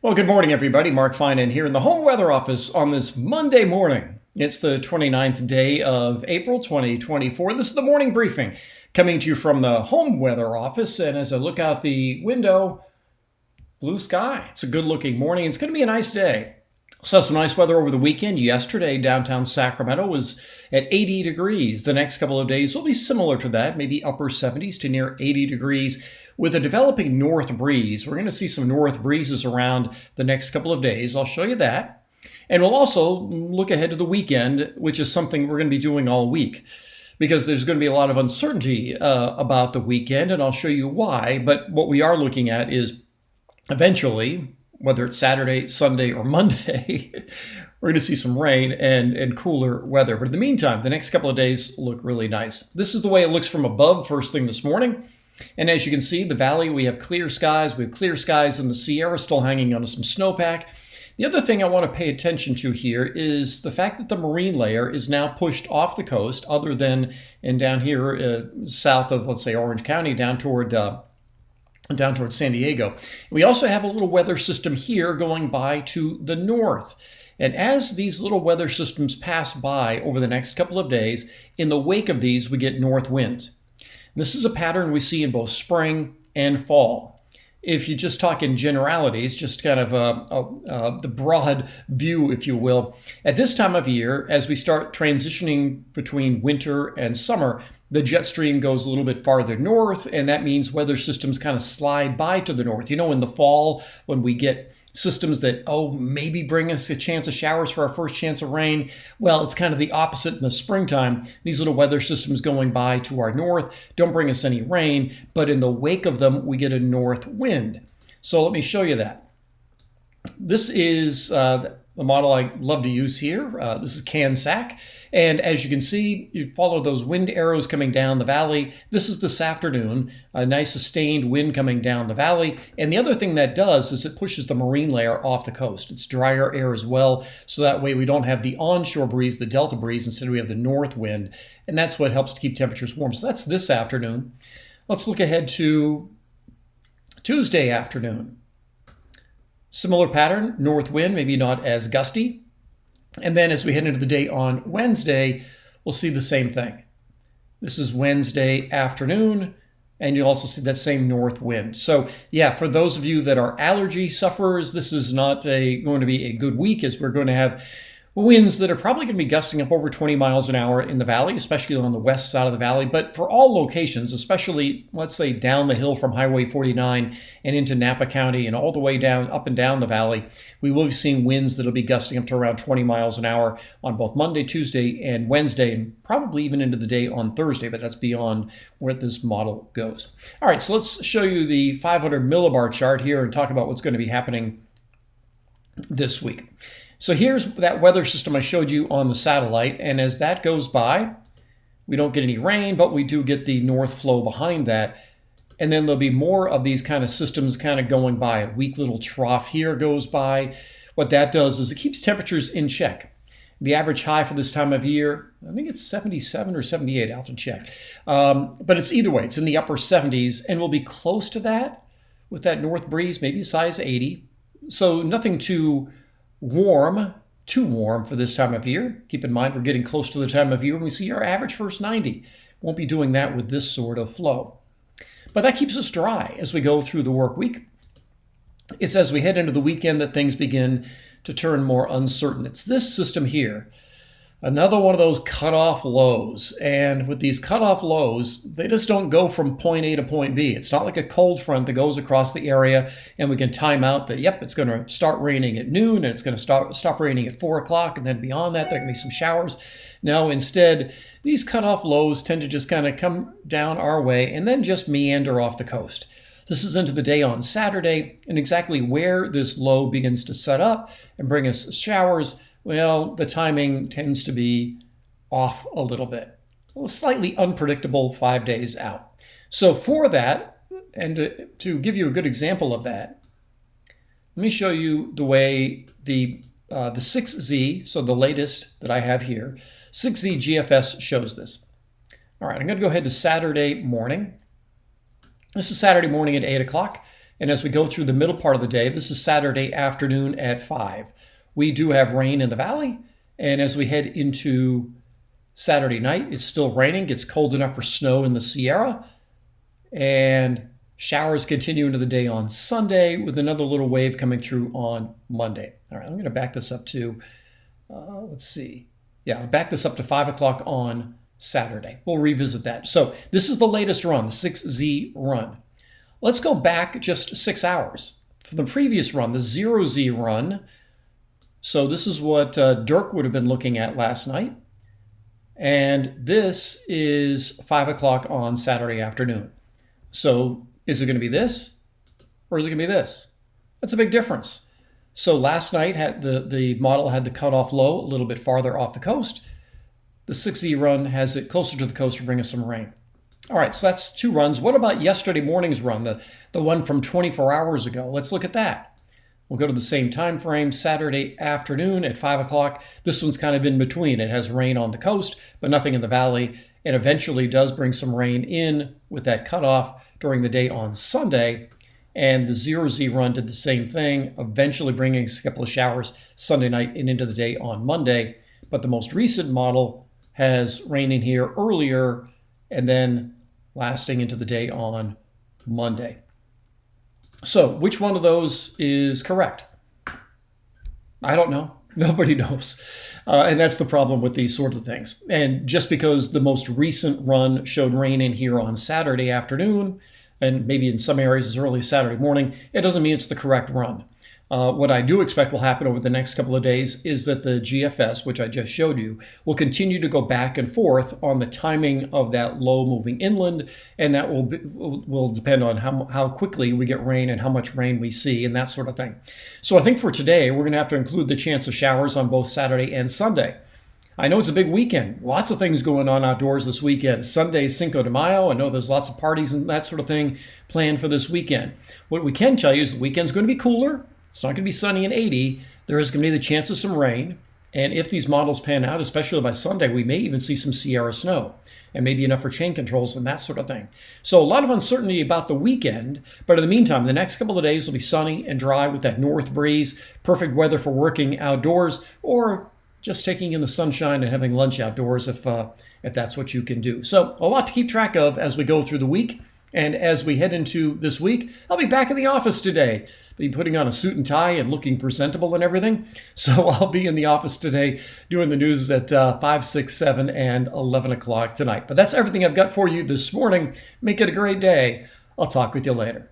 Well, good morning, everybody. Mark Finan here in the Home Weather Office on this Monday morning. It's the 29th day of April 2024. This is the morning briefing coming to you from the Home Weather Office. And as I look out the window, blue sky. It's a good looking morning. It's going to be a nice day. Saw some nice weather over the weekend. Yesterday, downtown Sacramento was at 80 degrees. The next couple of days will be similar to that, maybe upper 70s to near 80 degrees with a developing north breeze. We're going to see some north breezes around the next couple of days. I'll show you that. And we'll also look ahead to the weekend, which is something we're going to be doing all week because there's going to be a lot of uncertainty about the weekend, and I'll show you why. But what we are looking at is eventually, whether it's Saturday, Sunday, or Monday, we're going to see some rain and cooler weather. But in the meantime, the next couple of days look really nice. This is the way it looks from above first thing this morning. And as you can see, the valley, we have clear skies. We have clear skies in the Sierra, still hanging on to some snowpack. The other thing I want to pay attention to here is the fact that the marine layer is now pushed off the coast, other than and down here south of, let's say, Orange County, down towards San Diego. We also have a little weather system here going by to the north. And as these little weather systems pass by over the next couple of days, in the wake of these, we get north winds. And this is a pattern we see in both spring and fall. If you just talk in generalities, just kind of the broad view, if you will, at this time of year, as we start transitioning between winter and summer, the jet stream goes a little bit farther north, and that means weather systems kind of slide by to the north. You know, in the fall, when we get systems that, maybe bring us a chance of showers for our first chance of rain, well, it's kind of the opposite in the springtime. These little weather systems going by to our north don't bring us any rain, but in the wake of them, we get a north wind. So let me show you that. This is the model I love to use here. This is CanSac. And as you can see, you follow those wind arrows coming down the valley. This is this afternoon, a nice sustained wind coming down the valley. And the other thing that does is it pushes the marine layer off the coast. It's drier air as well. So that way we don't have the onshore breeze, the delta breeze. Instead we have the north wind. And that's what helps to keep temperatures warm. So that's this afternoon. Let's look ahead to Tuesday afternoon. Similar pattern, north wind, maybe not as gusty. And then as we head into the day on Wednesday, we'll see the same thing. This is Wednesday afternoon, and you'll also see that same north wind. So yeah, for those of you that are allergy sufferers, this is not going to be a good week, as we're going to have winds that are probably going to be gusting up over 20 miles an hour in the valley, especially on the west side of the valley. But for all locations, especially, let's say, down the hill from Highway 49 and into Napa County and all the way down, up and down the valley, we will be seeing winds that will be gusting up to around 20 miles an hour on both Monday, Tuesday, and Wednesday, and probably even into the day on Thursday, but that's beyond where this model goes. All right, so let's show you the 500 millibar chart here and talk about what's going to be happening this week. So here's that weather system I showed you on the satellite, and as that goes by, we don't get any rain, but we do get the north flow behind that. And then there'll be more of these kind of systems kind of going by. A weak little trough here goes by. What that does is it keeps temperatures in check. The average high for this time of year, I think it's 77 or 78, I'll have to check. But it's either way, it's in the upper 70s, and we'll be close to that with that north breeze, maybe a size 80. So nothing too warm for this time of year. Keep in mind, we're getting close to the time of year when we see our average first 90. Won't be doing that with this sort of flow. But that keeps us dry as we go through the work week. It's as we head into the weekend that things begin to turn more uncertain. It's this system here, another one of those cutoff lows. And with these cutoff lows, they just don't go from point A to point B. It's not like a cold front that goes across the area and we can time out that, yep, it's going to start raining at noon and it's going to stop raining at 4 o'clock. And then beyond that, there can be some showers. No, instead, these cutoff lows tend to just kind of come down our way and then just meander off the coast. This is into the day on Saturday, and exactly where this low begins to set up and bring us showers, well, the timing tends to be off a little bit. Well, slightly unpredictable 5 days out. So for that, and to give you a good example of that, let me show you the way the 6Z, so the latest that I have here, 6Z GFS shows this. All right, I'm going to go ahead to Saturday morning. This is Saturday morning at 8 o'clock. And as we go through the middle part of the day, this is Saturday afternoon at 5. We do have rain in the valley. And as we head into Saturday night, it's still raining. Gets cold enough for snow in the Sierra. And showers continue into the day on Sunday with another little wave coming through on Monday. All right, I'm going to back this up to, let's see. Yeah, back this up to 5 o'clock on Saturday. We'll revisit that. So this is the latest run, the 6Z run. Let's go back just 6 hours. For the previous run, the 0Z run, so this is what Dirk would have been looking at last night. And this is 5 o'clock on Saturday afternoon. So is it going to be this or is it going to be this? That's a big difference. So last night the model had the cutoff low a little bit farther off the coast. The 6Z run has it closer to the coast to bring us some rain. All right, so that's 2 runs. What about yesterday morning's run, the one from 24 hours ago? Let's look at that. We'll go to the same time frame, Saturday afternoon at 5 o'clock. This one's kind of in between. It has rain on the coast, but nothing in the valley. It eventually does bring some rain in with that cutoff during the day on Sunday. And the 0Z run did the same thing, eventually bringing a couple of showers Sunday night and into the day on Monday. But the most recent model has rain in here earlier and then lasting into the day on Monday. So which one of those is correct? I don't know. Nobody knows. And that's the problem with these sorts of things. And just because the most recent run showed rain in here on Saturday afternoon, and maybe in some areas as early as Saturday morning, it doesn't mean it's the correct run. What I do expect will happen over the next couple of days is that the GFS, which I just showed you, will continue to go back and forth on the timing of that low moving inland, and that will depend on how quickly we get rain and how much rain we see and that sort of thing. So I think for today, we're going to have to include the chance of showers on both Saturday and Sunday. I know it's a big weekend. Lots of things going on outdoors this weekend. Sunday's Cinco de Mayo. I know there's lots of parties and that sort of thing planned for this weekend. What we can tell you is the weekend's going to be cooler. It's not going to be sunny and 80. There is going to be the chance of some rain. And if these models pan out, especially by Sunday, we may even see some Sierra snow and maybe enough for chain controls and that sort of thing. So a lot of uncertainty about the weekend. But in the meantime, the next couple of days will be sunny and dry with that north breeze. Perfect weather for working outdoors or just taking in the sunshine and having lunch outdoors if that's what you can do. So a lot to keep track of as we go through the week. And as we head into this week, I'll be back in the office today. Be putting on a suit and tie and looking presentable and everything. So I'll be in the office today doing the news at 5, 6, 7, and 11 o'clock tonight. But that's everything I've got for you this morning. Make it a great day. I'll talk with you later.